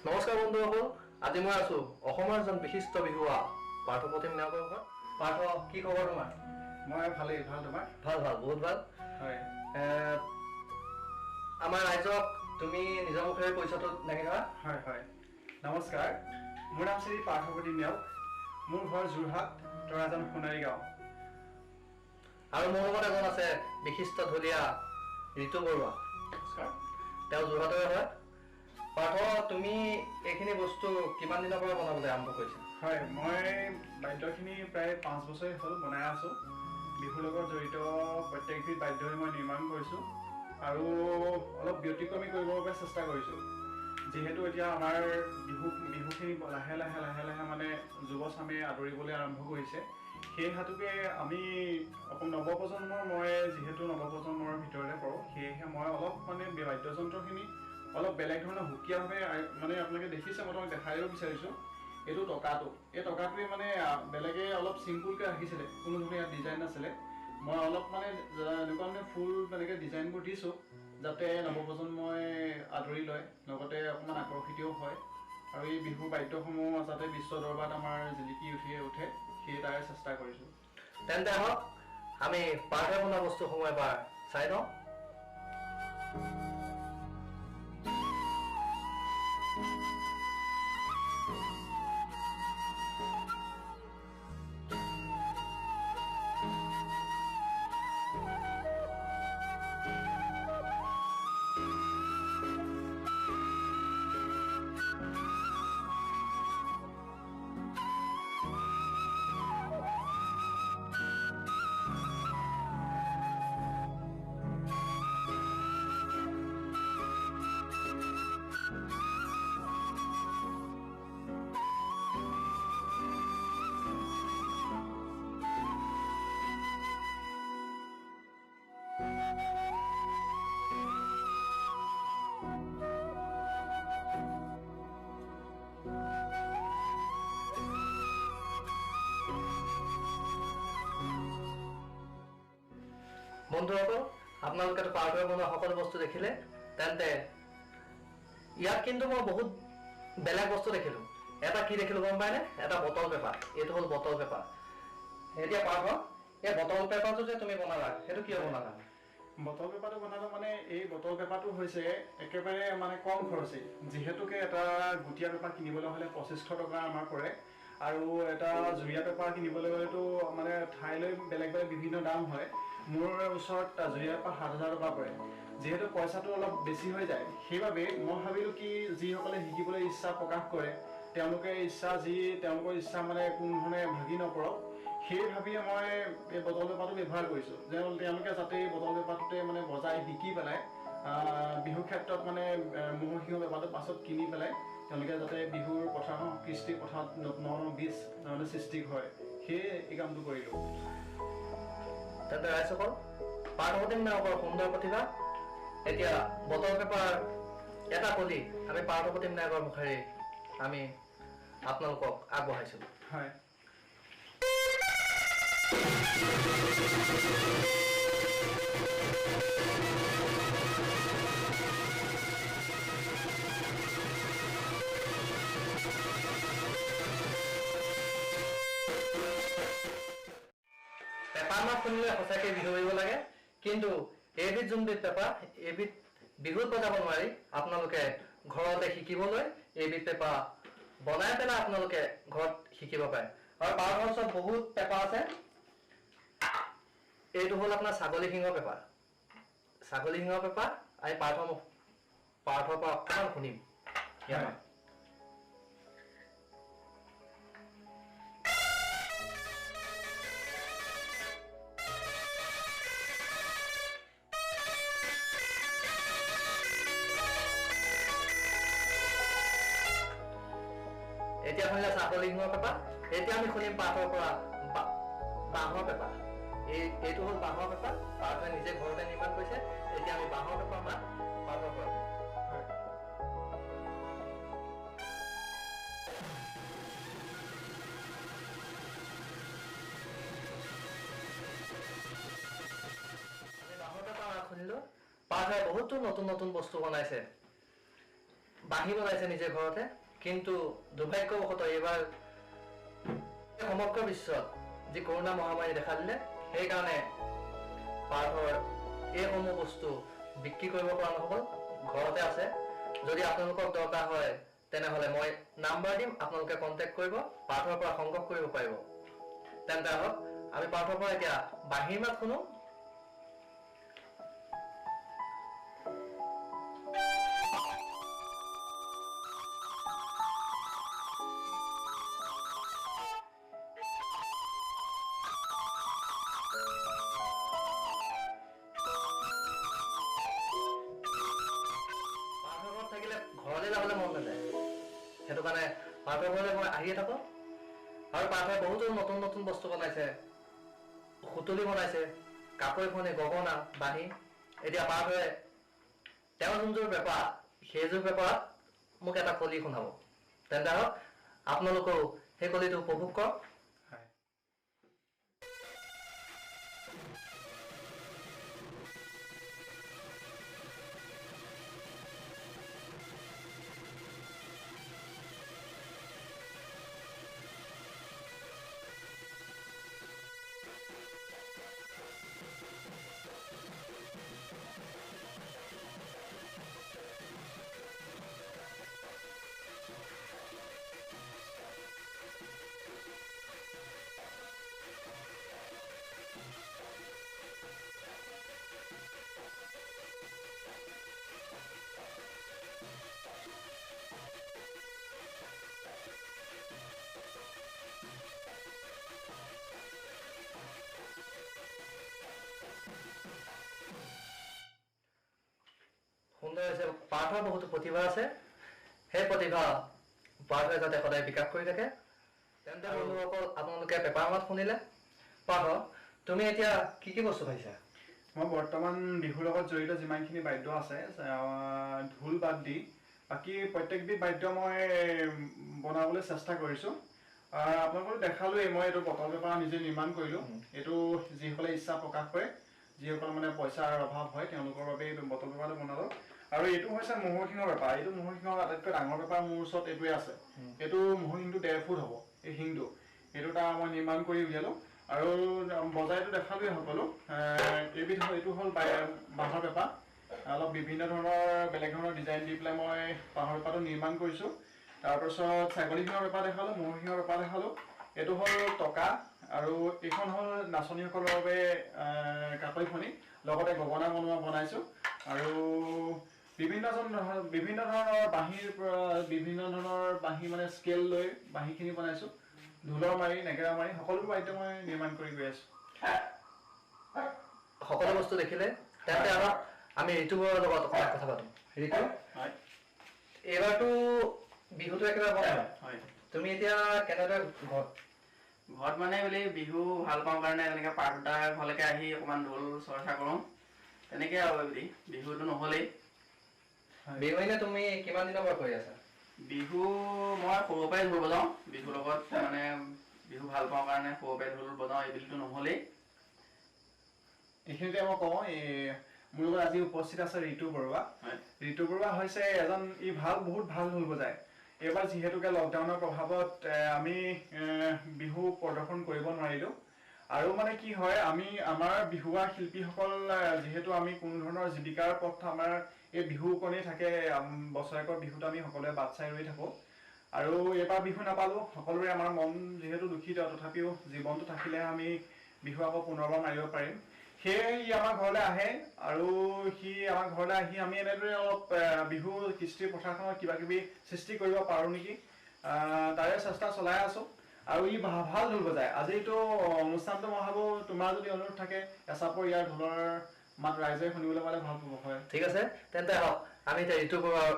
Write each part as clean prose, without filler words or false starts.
নমস্কাৰ বন্ধুসকল, আজি মই আছো অসমৰ এজন বিশিষ্ট বিহুৱা পাৰ্থপ্ৰতিম নেওগৰ ঘৰত। পাৰ্থ, কি খবৰ তোমাৰ? মই ভালেই, ভাল তোমাৰ? ভাল ভাল, বহুত ভাল। হয়, আমাৰ ৰাইজক তুমি নিজৰ মুখেৰে পৰিচয়টো দাঙি ধৰা। হয় হয়, নমস্কাৰ। মোৰ নাম শ্ৰী পাৰ্থপ্ৰতিম নেওগ। মোৰ ঘৰ যোৰহাট, তৰাজান সোণাৰী গাঁও। আৰু মোৰ লগত এজন আছে বিশিষ্ট ঢুলীয়া ঋতু বৰুৱা। নমস্কাৰ। তেওঁ যোৰহাটৰে হয়। পাৰ্থ, তুমি এইখিনি বস্তু কিমান দিনৰ পৰা বনাবলৈ আৰম্ভ কৰিছা? হয়, মই বাদ্যখিনি প্ৰায় 5 বছৰেই হ'ল বনাই আছোঁ। বিহুৰ লগত জড়িত প্ৰত্যেকবিধ বাদ্যই মই নিৰ্মাণ কৰিছোঁ আৰু অলপ ব্যতিক্ৰমী কৰিবৰ বাবে চেষ্টা কৰিছোঁ। যিহেতু এতিয়া আমাৰ বিহুখিনি লাহে লাহে মানে যুৱচামে আদৰিবলৈ আৰম্ভ কৰিছে। সেই হেতুকে আমি মই যিহেতু নৱপ্ৰজন্মৰ ভিতৰতে পৰোঁ, সেয়েহে মই অলপ মানে বাদ্যযন্ত্ৰখিনি অলপ বেলেগ ধৰণৰ সুকীয়াভাৱে মানে আপোনালোকে দেখিছে, মই তোমাক দেখাই দিব বিচাৰিছোঁ। এইটো টকাটো, এই টকাটোৱে মানে বেলেগে অলপ চিম্পুলকৈ ৰাখিছিলে, কোনো ধৰণৰ ইয়াত ডিজাইন নাছিলে। মই অলপ মানে এনেকুৱা মানে ফুল তেনেকৈ ডিজাইনবোৰ দিছোঁ, যাতে নৱপ্ৰজন্মই আদৰি লয়, লগতে অকণমান আকৰ্ষিতও হয় আৰু এই বিহু বাদ্যসমূহ যাতে বিশ্ব দৰবাৰত আমাৰ জিলিকি উঠে সেই তাৰে চেষ্টা কৰিছোঁ। তেন্তে আহক আমি পাৰ্থই বনোৱা বস্তুসমূহ এবাৰ চাই লওঁ। বন্ধুসকল, আপোনালোকেতো পাৰ্থই বনোৱা সকলো বস্তু দেখিলে। তেন্তে ইয়াত কিন্তু মই বহুত বেলেগ বস্তু দেখিলোঁ। এটা কি দেখিলোঁ গম পায়নে? এটা বটল পেপাৰ। এইটো হ'ল বটল পেপাৰ। এতিয়া পাৰ্থ, এই বটল পেপাৰটো যে তুমি বনালা, সেইটো কিয় বনালা? বটল পেপাৰটো বনালোঁ মানে এই বটল পেপাৰটো হৈছে একেবাৰে মানে কম খৰচী। যিহেতুকে এটা গুটীয়া পেপাৰ কিনিবলৈ হ'লে 2500 টকা আমাৰ পৰে, আৰু এটা জুৰীয়া পেপাৰ কিনিবলৈ হ'লেতো মানে ঠাইলৈ বেলেগ বিভিন্ন দাম হয়। মোৰ ওচৰত জুৰীয়া পেপাৰ 7000 টকা পৰে। যিহেতু পইচাটো অলপ বেছি হৈ যায়, সেইবাবে মই ভাবিলোঁ কি যিসকলে শিকিবলৈ ইচ্ছা প্ৰকাশ কৰে, তেওঁলোকৰ ইচ্ছা মানে কোনো ধৰণে ভাগি নপৰক, সেই ভাবিয়ে মই এই বটল পেপাৰটো ব্যৱহাৰ কৰিছোঁ। তেওঁলোকে যাতে এই বটল পেপাৰটোতে মানে বজাই শিকি পেলাই বিহু ক্ষেত্ৰত মানে মহোহীয় পেপাৰটো পাছত কিনি পেলাই তেওঁলোকে যাতে বিহুৰ পথাৰখন কৃষ্টি পথাৰত নতুন বীজ সৃষ্টি হয়, সেয়ে এই কামটো কৰিলোঁ। তেন্তে ৰাইজসকল, পাৰ্থপ্ৰতিম নেওগৰ সুন্দৰ প্ৰতিভা। এতিয়া বটল পেপাৰ এটা কলি আমি পাৰ্থপ্ৰতিম নেওগৰ মুখেৰে আমি আপোনালোকক আগবঢ়াইছোঁ। হয়। পেপাৰ মাত শুনিলে সঁচাকৈ বিহু মাৰিব লাগে, কিন্তু এইবিধ যোনবিধ পেপাৰ, এইবিধ বিহুত বজাব নোৱাৰি। আপোনালোকে ঘৰতে শিকিবলৈ এইবিধ পেপাৰ বনাই পেলাই আপোনালোকে ঘৰত শিকিব পাৰে। আৰু পাৰ্থৰ ওচৰত বহুত পেপাৰ আছে। এইটো হ'ল আপোনাৰ ছাগলী শিঙৰ পেপাৰ। ছাগলী শিঙৰ পেপাৰ আমি পাৰ্থৰ পৰা অকণমান শুনিম। এতিয়া শুনিলে ছাগলী শিঙৰ পেপাৰ। এতিয়া আমি শুনিম পাৰ্থৰ পৰা বাঁহৰ পেপাৰ। এইটো হ'ল বাঁহৰ পেপাৰ। পাৰ্থই নিজে ঘৰতে নিৰ্মাণ কৰিছে। এতিয়া আমি বাঁহৰ পেপাৰ মাত পাৰ্থৰ পৰা। আমি বাঁহৰ পেপাৰ শুনিলোঁ। পাৰ্থই বহুতো নতুন নতুন বস্তু বনাইছে। বাঁহী বনাইছে নিজে ঘৰতে, কিন্তু দুৰ্ভাগ্যবশতঃ এইবাৰ সমগ্ৰ বিশ্বত যি কৰোণা মহামাৰী দেখা দিলে, সেইকাৰণে পাৰ্থৰ এইসমূহ বস্তু বিক্ৰী কৰিব পৰা নহ'ল, ঘৰতে আছে। যদি আপোনালোকক দৰকাৰ হয় তেনেহ'লে মই নাম্বাৰ দিম, আপোনালোকে কণ্টেক্ট কৰিব, পাৰ্থৰ পৰা সংগ্ৰহ কৰিব পাৰিব। তেন্তে আহক আমি পাৰ্থৰ পৰা এতিয়া বাঁহীৰ মাত শুনো। থাকিলে ঘৰলৈ যাবলৈ মন নাযায়, সেইটো কাৰণে পাৰ্থৰ ঘৰলৈ মই আহিয়ে থাকোঁ। আৰু পাৰ্থই বহুতো নতুন নতুন বস্তু বনাইছে, সুতুলি বনাইছে, কাপোৰ এখনে, গগনা, বাঁহী। এতিয়া পাৰ্থই তেওঁৰ যোনযোৰ বেপাৰ, সেইযোৰ বেপাৰত মোক এটা কলি শুনাব। তেন্তে হওক আপোনালোকেও সেই কলিটো উপভোগ কৰক। সুন্দৰ হৈছে। পাৰ্থৰ বহুতো প্ৰতিভা আছে, সেই প্ৰতিভা পাৰ্থই যাতে সদায় বিকাশ কৰি থাকে। তেন্তে বন্ধুসকল, আপোনালোকে পেপাৰ মাত শুনিলে। পাৰ্থ, তুমি এতিয়া কি কি বস্তু পাইছা? মই বৰ্তমান বিহুৰ লগত জড়িত যিমানখিনি বাদ্য আছে, ঢোল বাদ দি বাকী প্ৰত্যেকবিধ বাদ্য মই বনাবলৈ চেষ্টা কৰিছোঁ। আপোনালোকক দেখালোৱেই, মই এইটো বটল পেপাৰ নিজে নিৰ্মাণ কৰিলোঁ। এইটো যিসকলে ইচ্ছা প্ৰকাশ কৰে, যিসকল মানে পইচাৰ অভাৱ হয়, তেওঁলোকৰ বাবে এই বটল পেপাৰটো বনালোঁ। আৰু এইটো হৈছে মহৰ শিঙৰ পেপাৰ। এইটো মহৰ শিঙৰ আটাইতকৈ ডাঙৰ পেপাৰ মোৰ ওচৰত এইটোৱে আছে। এইটো মহৰ শিংটো 1.5 ফুট হ'ব, এই শিংটো। এইটো এটা মই নিৰ্মাণ কৰি উলিয়ালোঁ। আৰু বজাইটো দেখালোৱেই সকলো। এইটো হ'ল বাঁহৰ পেপাৰ। অলপ বিভিন্ন ধৰণৰ বেলেগ ধৰণৰ ডিজাইন দি পেলাই মই বাঁহৰ পেপাৰটো নিৰ্মাণ কৰিছোঁ। তাৰপিছত ছাগলী শিঙৰ পেপাৰ দেখালোঁ, মহৰ শিঙৰ পেপাৰ দেখালোঁ। এইটো হ'ল টকা, আৰু এইখন হ'ল নাচনীসকলৰ বাবে কাকৈ ফণি, লগতে গগনা বনাইছোঁ। আৰু বিভিন্ন ধৰণৰ বাঁহীৰ পৰা বিভিন্ন ধৰণৰ বাঁহী মানে স্কেল লৈ বাঁহীখিনি বনাইছোঁ। ঢোলৰ মাৰি, নেগেৰা মাৰি সকলোবোৰ বাদ্য মই নিৰ্মাণ কৰি গৈ আছোঁ। সকলো বস্তু দেখিলে, তেন্তে আহক আমি ঋতুবোৰৰ লগত অকণমান কথা পাতোঁ। ঋতু, এইবাৰতো বিহুটো একেবাৰে বন্ধ। তুমি এতিয়া কেনেদৰে ঘৰত মানে বুলি বিহু ভাল পাওঁ কাৰণে তেনেকৈ পাৰ্থদাৰ ঘৰলৈকে আহি অকণমান ঢোল চৰ্চা কৰোঁ, তেনেকৈ আৰু বুলি বিহুটো নহ'লেই। বিহু এনে তুমি কিমান দিনৰ পৰা কৰি আছা? বিহু মই সৰুৰ পৰাই ঢোল বজাওঁ, বিহুৰ লগত মানে বিহু ভাল পাওঁ কাৰণে সৰুৰ পৰাই ঢোল বজাওঁ, এইবিলিটো নহ'লেই। এইখিনিতে মই কওঁ, মোৰ লগত আজি উপস্থিত আছে ঋতু বৰুৱা। ঋতু বৰুৱা হৈছে বহুত ভাল ঢোল বজায়। এইবাৰ যিহেতুকে লকডাউনৰ প্ৰভাৱত আমি বিহু প্ৰদৰ্শন কৰিব নোৱাৰিলোঁ। আৰু মানে কি হয়, আমাৰ বিহুৱা শিল্পীসকল যিহেতু আমি কোনো ধৰণৰ জীৱিকাৰ পথ আমাৰ এই বিহু কণেই থাকে। বছৰেকৰ বিহুত আমি সকলোৱে বাট চাই ৰৈ থাকোঁ। আৰু এইবাৰ বিহু নাপালোঁ। সকলোৰে আমাৰ মন যিহেতু দুখিত, তথাপিও জীৱনটো থাকিলেহে আমি বিহু আকৌ পুনৰবাৰ মাৰিব পাৰিম। সেয়ে সি আমাৰ ঘৰলৈ আহে, আৰু সি আমাৰ ঘৰলৈ আহি আমি এনেদৰে অলপ বিহু কৃষ্টি পথাৰখনত কিবা কিবি সৃষ্টি কৰিব পাৰোঁ নেকি, তাৰে চেষ্টা চলাই আছোঁ। আৰু ভাল ঢোল বজায়। আজিতো অনুষ্ঠানটো মই ভাবোঁ তোমাৰ যদি অনুৰোধ থাকে, এচাপৰ ইয়াৰ ঢোলৰ মাত ৰাইজে শুনিবলৈ পালে ভাল পাব। হয়, ঠিক আছে। তেন্তে আহক আমি এতিয়া ঋতু বৰুৱাৰ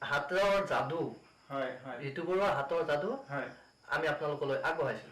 হাতৰ যাদু, ঋতু বৰুৱাৰ হাতৰ যাদু আমি আপোনালোকলৈ আগবঢ়াইছোঁ।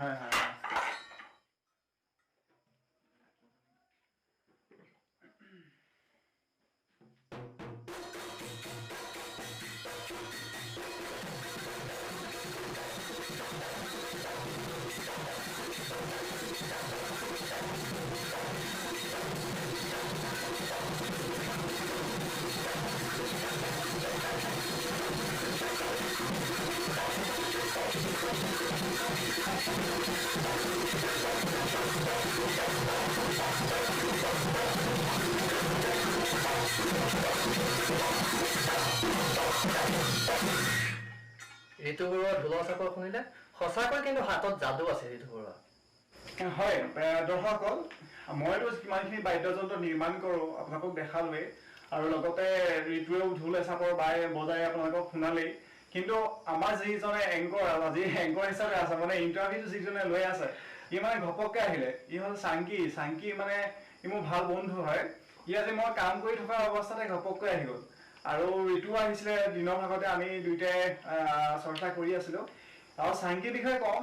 ঋতু বৰুৱাৰ ঢোলৰ চাপৰ শুনিলে সঁচাকৈ কিন্তু হাতত যাদু আছে ঋতু বৰুৱা। হয় দৰ্শকসকল, মইতো কিমানখিনি বাদ্যযন্ত্ৰ নিৰ্মাণ কৰোঁ আপোনালোকক দেখালোৱেই, আৰু লগতে ঋতুৱেও ঢোল এচাপৰ বজাই আপোনালোকক শুনালেই। কিন্তু আমাৰ যিজনে এংকৰ আজি এংকৰ হিচাপে আছে, মানে ইণ্টাৰভিউটো যিজনে লৈ আছে, ই মানে ঘপককৈ আহিলে। ই হ'ল চাংকি মানে ই মোৰ ভাল বন্ধু হয়। ই আজি মই কাম কৰি থকা অৱস্থাতে ঘপককৈ আহি গ'ল। আৰু ঋতু আহিছিলে দিনৰ ভাগতে, আমি দুয়োটাই চৰ্চা কৰি আছিলোঁ। আৰু চাংকিৰ বিষয়ে কওঁ,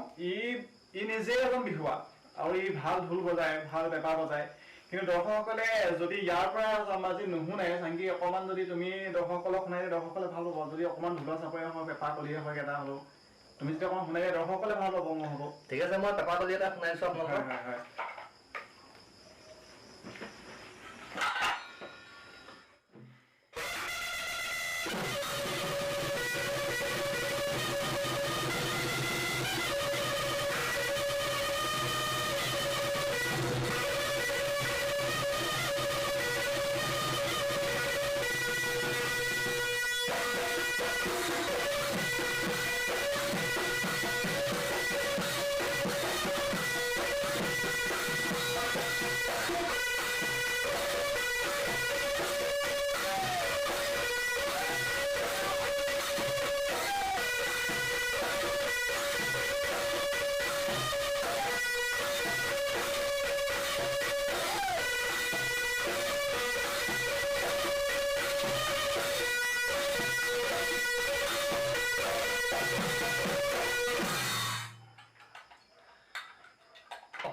ই নিজেই এজন বিহুৱা, আৰু ই ভাল ঢোল বজায়, ভাল পেঁপা বজায়। কিন্তু দৰ্শকসকলে যদি ইয়াৰ পৰা আজি নুশুনে, চাংকি অকণমান যদি তুমি দৰ্শকসকলক শুনাই দিয়ে, দৰ্শকসকলে ভাল পাব। যদি অকণমান ঢোলৰ চাপৰে হওক, পেঁপা কলিয়ে হওক, এটা হ'লেও তুমি যদি অকণমান শুনাই দিয়ে, দৰ্শকসকলে ভাল পাব, মই হ'ব। ঠিক আছে, মই পেঁপা কলি এটা শুনাইছোঁ আপোনালোকক। হয়।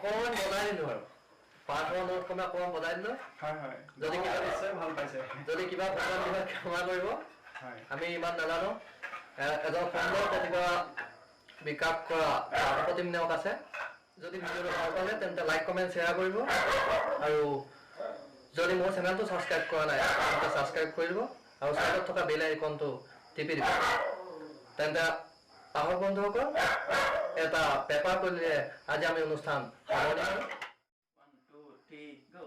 অকণমান বনাই দিলোঁ আৰু পাঠৰ নোটখনে অকণমান বনাই দিলোঁ। হয় যদি কিবা নিশ্চয় ভাল পাইছে। যদি কিবা ক্ষমা কৰিব, হয় আমি ইমান নাজানো। এজন সুন্দৰ প্ৰতিভা বিকাশ কৰা প্ৰতিম নেওগ আছে। যদি ভিডিঅ'টো ভাল পালে তেন্তে লাইক কমেণ্ট শ্বেয়াৰ কৰিব, আৰু যদি মোৰ চেনেলটো ছাবস্ক্ৰাইব কৰা নাই তেন্তে ছাবস্ক্ৰাইব কৰি দিব, আৰু চাইডত থকা বেল আইকনটো টিপি দিব। তেন্তে আহক বন্ধুসকল, এটা পেঁপা কলিৰে আজি আমি অনুষ্ঠান সামৰণি মাৰোঁ। 1 2 3 go